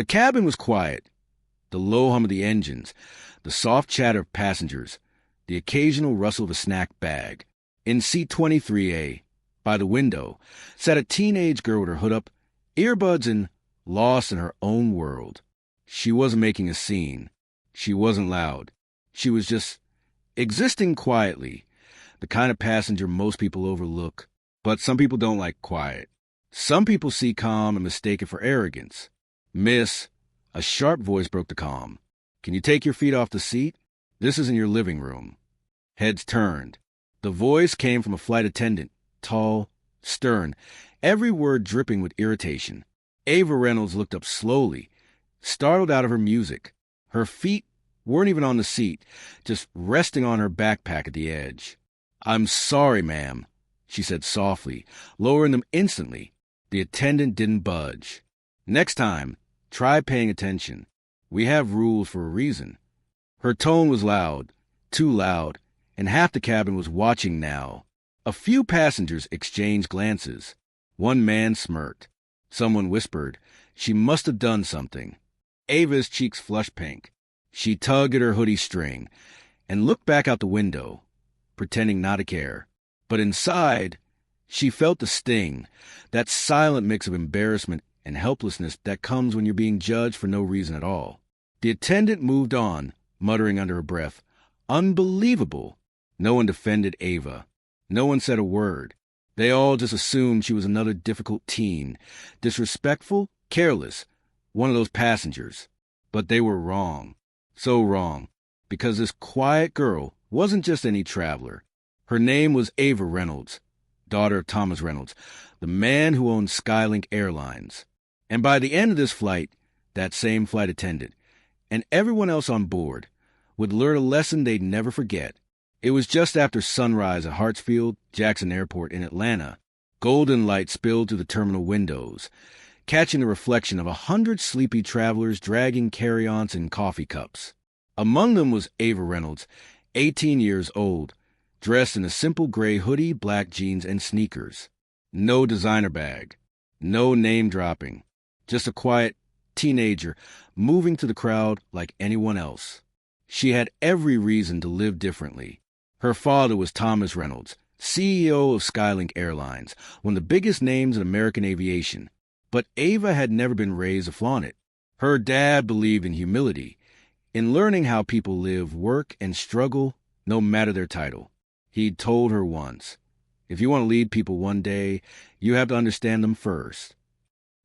The cabin was quiet. The low hum of the engines, the soft chatter of passengers, the occasional rustle of a snack bag. In seat 23A, by the window, sat a teenage girl with her hood up, earbuds in, lost in her own world. She wasn't making a scene. She wasn't loud. She was just existing quietly, the kind of passenger most people overlook. But some people don't like quiet. Some people see calm and mistake it for arrogance. Miss, a sharp voice broke the calm. Can you take your feet off the seat? This isn't your living room. Heads turned. The voice came from a flight attendant, tall, stern, every word dripping with irritation. Ava Reynolds looked up slowly, startled out of her music. Her feet weren't even on the seat, just resting on her backpack at the edge. I'm sorry, ma'am, she said softly, lowering them instantly. The attendant didn't budge. Next time, try paying attention. We have rules for a reason. Her tone was loud, too loud, and half the cabin was watching now. A few passengers exchanged glances. One man smirked. Someone whispered, she must have done something. Ava's cheeks flushed pink. She tugged at her hoodie string and looked back out the window, pretending not to care. But inside, she felt the sting, that silent mix of embarrassment and helplessness that comes when you're being judged for no reason at all. The attendant moved on, muttering under her breath, unbelievable. No one defended Ava. No one said a word. They all just assumed she was another difficult teen, disrespectful, careless, one of those passengers. But they were wrong. So wrong. Because this quiet girl wasn't just any traveler. Her name was Ava Reynolds, daughter of Thomas Reynolds, the man who owned Skylink Airlines. And by the end of this flight, that same flight attendant, and everyone else on board, would learn a lesson they'd never forget. It was just after sunrise at Hartsfield Jackson Airport in Atlanta. Golden light spilled through the terminal windows, catching the reflection of 100 sleepy travelers dragging carry-ons and coffee cups. Among them was Ava Reynolds, 18 years old, dressed in a simple gray hoodie, black jeans, and sneakers. No designer bag. No name-dropping. Just a quiet teenager moving through the crowd like anyone else. She had every reason to live differently. Her father was Thomas Reynolds, CEO of Skylink Airlines, one of the biggest names in American aviation. But Ava had never been raised to flaunt it. Her dad believed in humility, in learning how people live, work, and struggle, no matter their title. He'd told her once, if you want to lead people one day, you have to understand them first.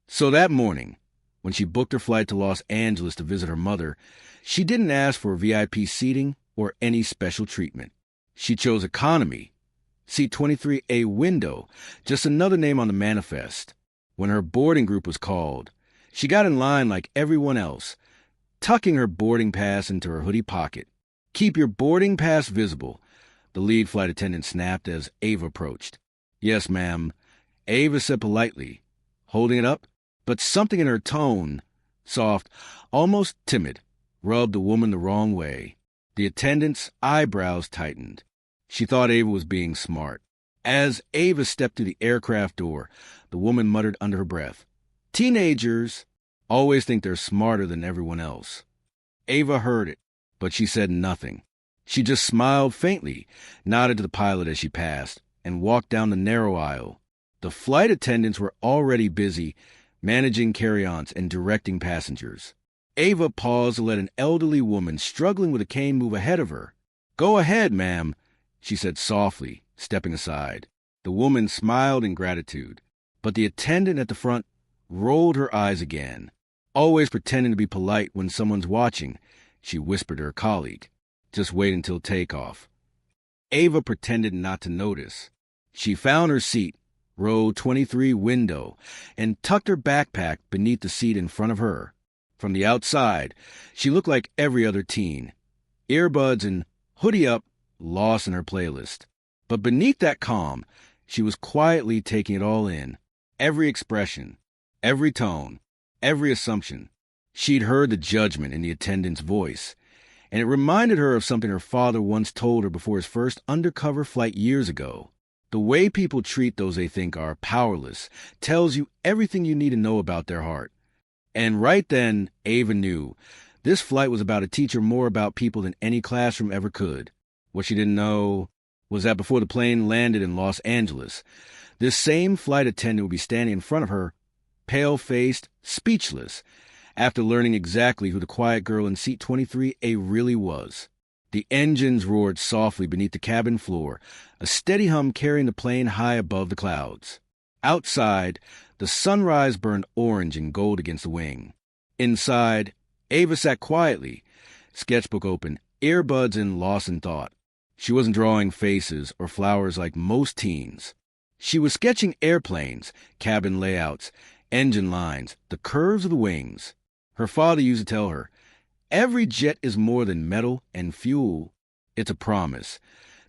So that morning, when she booked her flight to Los Angeles to visit her mother, she didn't ask for VIP seating or any special treatment. She chose economy, seat 23A window, just another name on the manifest. When her boarding group was called, she got in line like everyone else, tucking her boarding pass into her hoodie pocket. Keep your boarding pass visible, the lead flight attendant snapped as Ava approached. Yes, ma'am, Ava said politely, holding it up, but something in her tone, soft, almost timid, rubbed the woman the wrong way. The attendant's eyebrows tightened. She thought Ava was being smart. As Ava stepped through the aircraft door, the woman muttered under her breath, teenagers always think they're smarter than everyone else. Ava heard it, but she said nothing. She just smiled faintly, nodded to the pilot as she passed, and walked down the narrow aisle. The flight attendants were already busy managing carry-ons and directing passengers. Ava paused to let an elderly woman struggling with a cane move ahead of her. Go ahead, ma'am, she said softly, stepping aside. The woman smiled in gratitude, but the attendant at the front rolled her eyes again. Always pretending to be polite when someone's watching, she whispered to her colleague. Just wait until takeoff. Ava pretended not to notice. She found her seat, row 23 window, and tucked her backpack beneath the seat in front of her. From the outside, she looked like every other teen, earbuds and hoodie up, lost in her playlist. But beneath that calm, she was quietly taking it all in. Every expression, every tone, every assumption. She'd heard the judgment in the attendant's voice, and it reminded her of something her father once told her before his first undercover flight years ago. The way people treat those they think are powerless tells you everything you need to know about their heart. And right then, Ava knew. This flight was about to teach her more about people than any classroom ever could. What she didn't know was that before the plane landed in Los Angeles, this same flight attendant would be standing in front of her, pale-faced, speechless, after learning exactly who the quiet girl in seat 23A really was. The engines roared softly beneath the cabin floor, a steady hum carrying the plane high above the clouds. Outside, the sunrise burned orange and gold against the wing. Inside, Ava sat quietly, sketchbook open, earbuds in, lost in thought. She wasn't drawing faces or flowers like most teens. She was sketching airplanes, cabin layouts, engine lines, the curves of the wings. Her father used to tell her, "Every jet is more than metal and fuel. It's a promise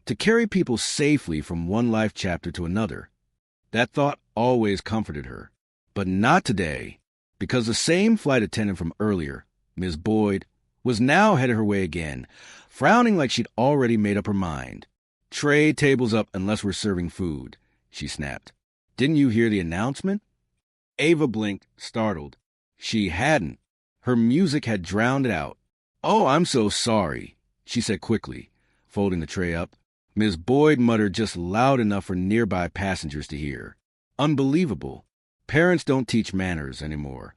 to carry people safely from one life chapter to another." That thought always comforted her. But not today, because the same flight attendant from earlier, Miss Boyd, was now headed her way again, frowning like she'd already made up her mind. "Tray tables up unless we're serving food," she snapped. "Didn't you hear the announcement?" Ava blinked, startled. She hadn't. Her music had drowned it out. "Oh, I'm so sorry," she said quickly, folding the tray up. Miss Boyd muttered just loud enough for nearby passengers to hear. Unbelievable. Parents don't teach manners anymore.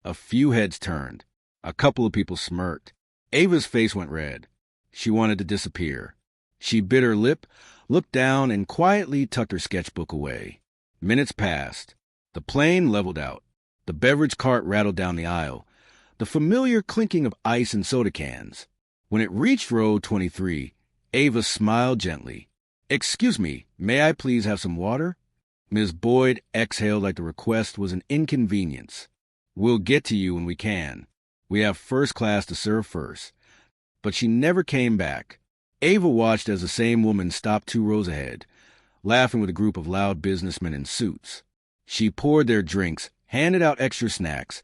A few heads turned. A couple of people smirked. Ava's face went red. She wanted to disappear. She bit her lip, looked down, and quietly tucked her sketchbook away. Minutes passed. The plane leveled out. The beverage cart rattled down the aisle. The familiar clinking of ice and soda cans. When it reached row 23, Ava smiled gently. "Excuse me, may I please have some water?" Miss Boyd exhaled like the request was an inconvenience. "We'll get to you when we can. We have first class to serve first." But she never came back. Ava watched as the same woman stopped 2 rows ahead, laughing with a group of loud businessmen in suits. She poured their drinks, handed out extra snacks,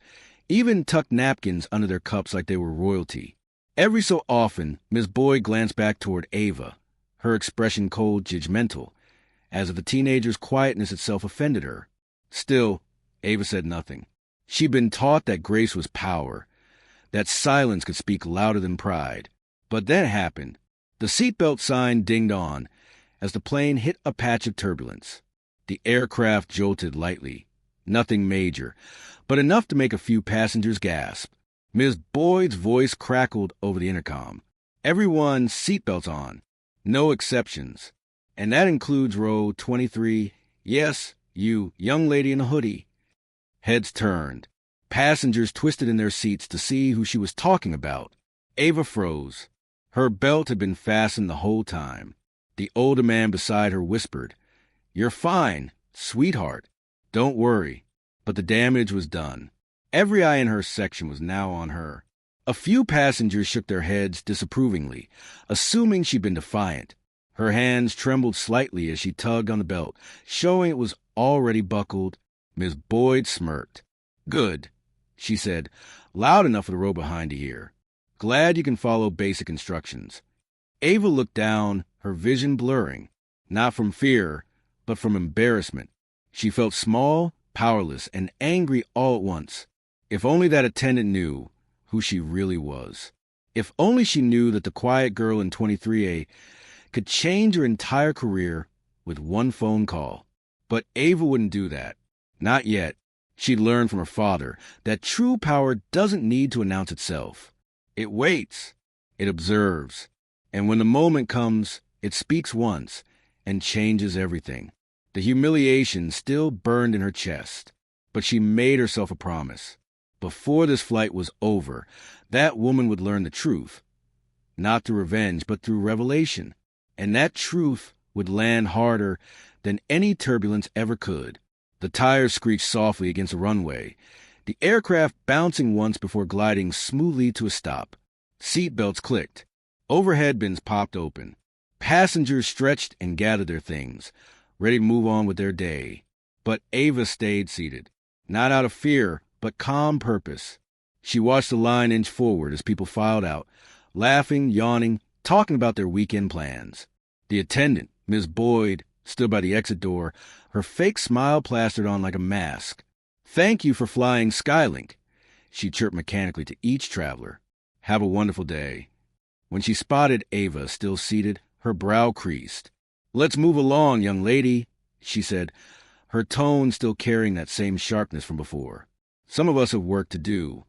even tucked napkins under their cups like they were royalty. Every so often, Miss Boyd glanced back toward Ava, her expression cold, judgmental, as if the teenager's quietness itself offended her. Still, Ava said nothing. She'd been taught that grace was power, that silence could speak louder than pride. But then it happened. The seatbelt sign dinged on as the plane hit a patch of turbulence. The aircraft jolted lightly. Nothing major, but enough to make a few passengers gasp. Miss Boyd's voice crackled over the intercom. "Everyone, seatbelts on. No exceptions. And that includes row 23. Yes, you, young lady in a hoodie." Heads turned. Passengers twisted in their seats to see who she was talking about. Ava froze. Her belt had been fastened the whole time. The older man beside her whispered, "You're fine, sweetheart. Don't worry." But the damage was done. Every eye in her section was now on her. A few passengers shook their heads disapprovingly, assuming she'd been defiant. Her hands trembled slightly as she tugged on the belt, showing it was already buckled. Miss Boyd smirked. "Good," she said, loud enough for the row behind to hear. "Glad you can follow basic instructions." Ava looked down, her vision blurring, not from fear, but from embarrassment. She felt small, powerless, and angry all at once. If only that attendant knew who she really was. If only she knew that the quiet girl in 23A could change her entire career with one phone call. But Ava wouldn't do that. Not yet. She'd learned from her father that true power doesn't need to announce itself. It waits. It observes. And when the moment comes, it speaks once and changes everything. The humiliation still burned in her chest, but she made herself a promise. Before this flight was over, that woman would learn the truth. Not through revenge, but through revelation. And that truth would land harder than any turbulence ever could. The tires screeched softly against the runway, the aircraft bouncing once before gliding smoothly to a stop. Seatbelts clicked. Overhead bins popped open. Passengers stretched and gathered their things, ready to move on with their day. But Ava stayed seated, not out of fear, but calm purpose. She watched the line inch forward as people filed out, laughing, yawning, talking about their weekend plans. The attendant, Miss Boyd, stood by the exit door, her fake smile plastered on like a mask. "Thank you for flying Skylink. she chirped mechanically to each traveler. Have a wonderful day. When she spotted Ava still seated, her brow creased. Let's move along, young lady, she said, her tone still carrying that same sharpness from before. Some of us have work to do.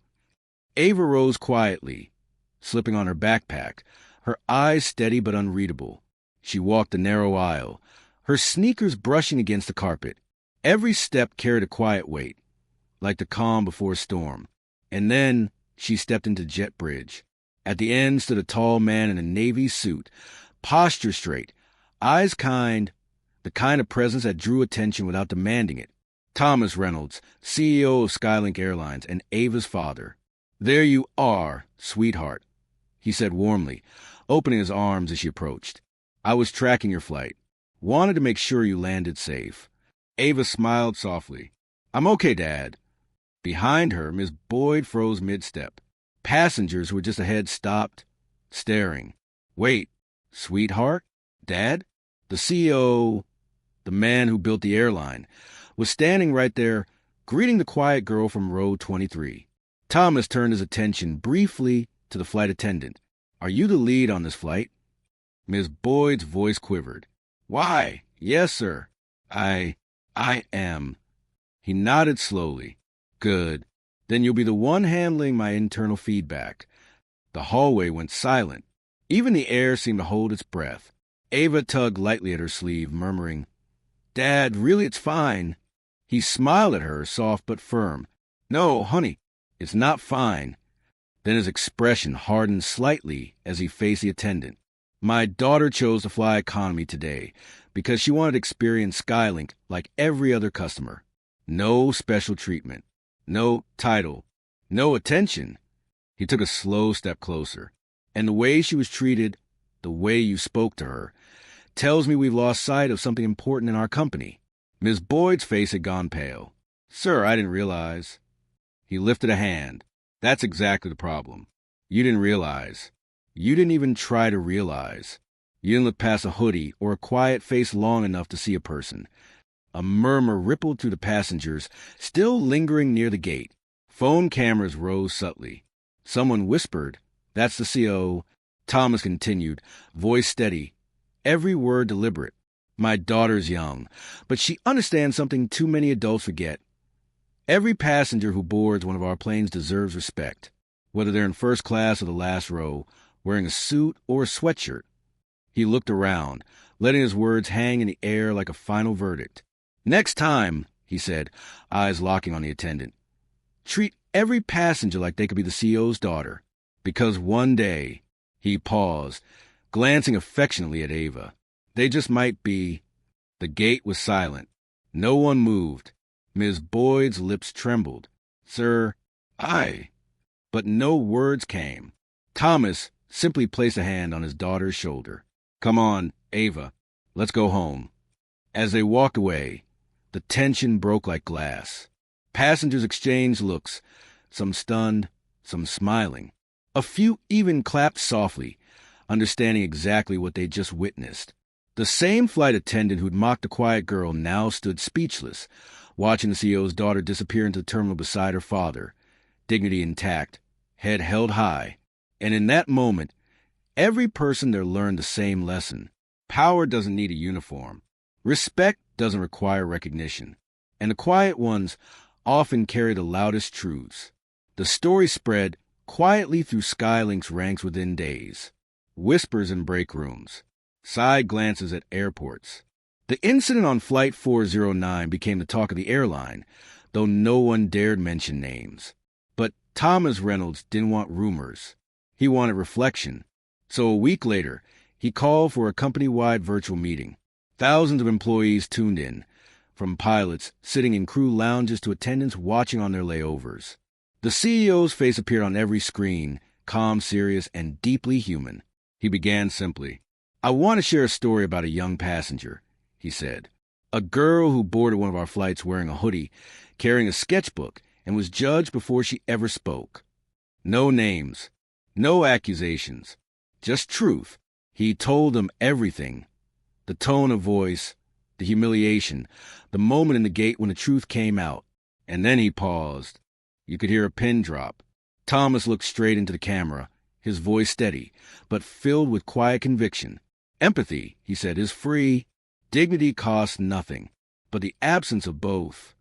Ava rose quietly, slipping on her backpack, her eyes steady but unreadable. She walked the narrow aisle, her sneakers brushing against the carpet. Every step carried a quiet weight, like the calm before a storm. And then she stepped into Jet Bridge. At the end stood a tall man in a navy suit, posture straight, eyes kind, the kind of presence that drew attention without demanding it. Thomas Reynolds, CEO of Skylink Airlines and Ava's father. There you are, sweetheart, he said warmly, opening his arms as she approached. I was tracking your flight. Wanted to make sure you landed safe. Ava smiled softly. I'm okay, Dad. Behind her, Miss Boyd froze mid-step. Passengers who were just ahead stopped, staring. Wait, sweetheart? Dad? The CEO, the man who built the airline, was standing right there, greeting the quiet girl from row 23. Thomas turned his attention briefly to the flight attendant. Are you the lead on this flight? Miss Boyd's voice quivered. Why? Yes, sir. I am. He nodded slowly. Good. Then you'll be the one handling my internal feedback. The hallway went silent. Even the air seemed to hold its breath. Ava tugged lightly at her sleeve, murmuring, Dad, really it's fine. He smiled at her, soft but firm. No, honey, it's not fine. Then his expression hardened slightly as he faced the attendant. My daughter chose to fly economy today because she wanted to experience Skylink like every other customer. No special treatment. No title. No attention. He took a slow step closer. And the way she was treated, the way you spoke to her, tells me we've lost sight of something important in our company. Miss Boyd's face had gone pale. Sir, I didn't realize. He lifted a hand. That's exactly the problem. You didn't realize. You didn't even try to realize. You didn't look past a hoodie or a quiet face long enough to see a person. A murmur rippled through the passengers, still lingering near the gate. Phone cameras rose subtly. Someone whispered, That's the CO. Thomas continued, voice steady, every word deliberate. My daughter's young, but she understands something too many adults forget. Every passenger who boards one of our planes deserves respect, whether they're in first class or the last row, wearing a suit or a sweatshirt. He looked around, letting his words hang in the air like a final verdict. Next time, he said, eyes locking on the attendant, treat every passenger like they could be the CEO's daughter. Because one day, he paused, glancing affectionately at Ava. They just might be. The gate was silent. No one moved. Miss Boyd's lips trembled. Sir, But no words came. Thomas simply placed a hand on his daughter's shoulder. Come on, Ava, let's go home. As they walked away, the tension broke like glass. Passengers exchanged looks, some stunned, some smiling. A few even clapped softly, understanding exactly what they'd just witnessed. The same flight attendant who'd mocked the quiet girl now stood speechless, watching the CEO's daughter disappear into the terminal beside her father, dignity intact, head held high. And in that moment, every person there learned the same lesson. Power doesn't need a uniform. Respect doesn't require recognition. And the quiet ones often carry the loudest truths. The story spread quietly through Skylink's ranks within days. Whispers in break rooms. Side glances at airports. The incident on Flight 409 became the talk of the airline, though no one dared mention names. But Thomas Reynolds didn't want rumors. He wanted reflection. So a week later, he called for a company-wide virtual meeting. Thousands of employees tuned in, from pilots sitting in crew lounges to attendants watching on their layovers. The CEO's face appeared on every screen, calm, serious, and deeply human. He began simply. I want to share a story about a young passenger, he said. A girl who boarded one of our flights wearing a hoodie, carrying a sketchbook, and was judged before she ever spoke. No names, no accusations, just truth. He told them everything. The tone of voice, the humiliation, the moment in the gate when the truth came out. And then he paused. You could hear a pin drop. Thomas looked straight into the camera, his voice steady, but filled with quiet conviction. Empathy, he said, is free. Dignity costs nothing, but the absence of both.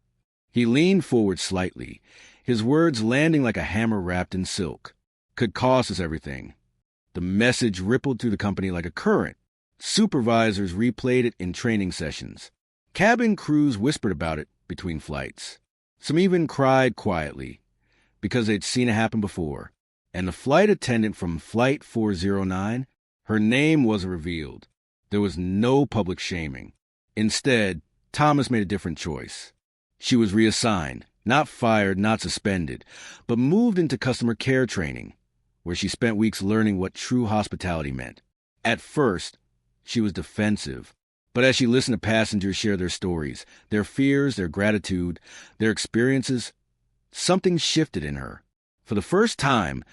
He leaned forward slightly, his words landing like a hammer wrapped in silk. Could cost us everything. The message rippled through the company like a current. Supervisors replayed it in training sessions. Cabin crews whispered about it between flights. Some even cried quietly, because they'd seen it happen before. And the flight attendant from Flight 409, her name wasn't revealed. There was no public shaming. Instead, Thomas made a different choice. She was reassigned, not fired, not suspended, but moved into customer care training, where she spent weeks learning what true hospitality meant. At first, she was defensive, but as she listened to passengers share their stories, their fears, their gratitude, their experiences, something shifted in her. For the first time,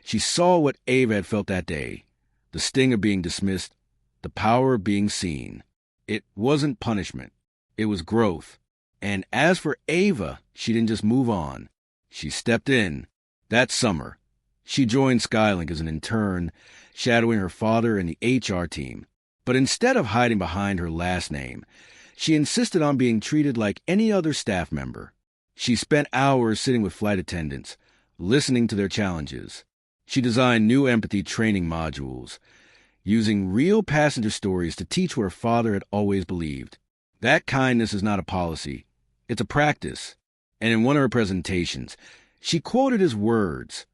she saw what Ava had felt that day, the sting of being dismissed, the power of being seen. It wasn't punishment. It was growth. And as for Ava, she didn't just move on. She stepped in. That summer, she joined Skylink as an intern, shadowing her father and the HR team. But instead of hiding behind her last name, she insisted on being treated like any other staff member. She spent hours sitting with flight attendants, listening to their challenges. She designed new empathy training modules, using real passenger stories to teach what her father had always believed. That kindness is not a policy. It's a practice. And in one of her presentations, she quoted his words,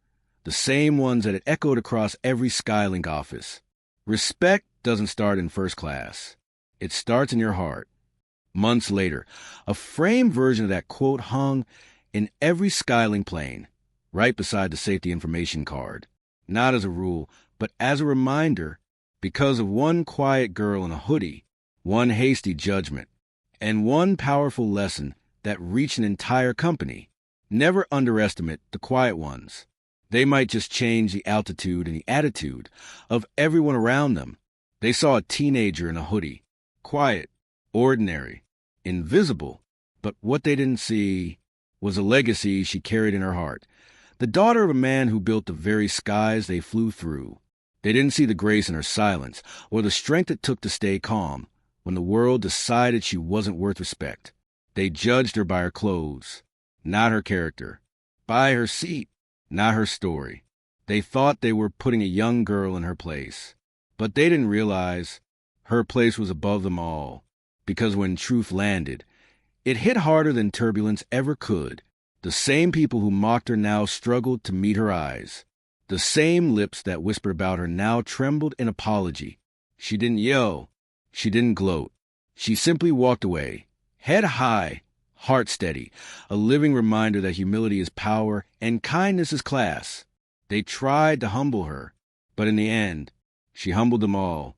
the same ones that had echoed across every Skylink office. Respect doesn't start in first class. It starts in your heart. Months later, a framed version of that quote hung in every Skylink plane, right beside the safety information card. Not as a rule, but as a reminder, because of one quiet girl in a hoodie, one hasty judgment, and one powerful lesson that reached an entire company. Never underestimate the quiet ones. They might just change the altitude and the attitude of everyone around them. They saw a teenager in a hoodie, quiet, ordinary, invisible, but what they didn't see was a legacy she carried in her heart, the daughter of a man who built the very skies they flew through. They didn't see the grace in her silence or the strength it took to stay calm when the world decided she wasn't worth respect. They judged her by her clothes, not her character, by her seat, not her story. They thought they were putting a young girl in her place, but they didn't realize her place was above them all, because when truth landed, it hit harder than turbulence ever could. The same people who mocked her now struggled to meet her eyes. The same lips that whispered about her now trembled in apology. She didn't yell. She didn't gloat. She simply walked away, head high, heart steady, a living reminder that humility is power and kindness is class. They tried to humble her, but in the end, she humbled them all.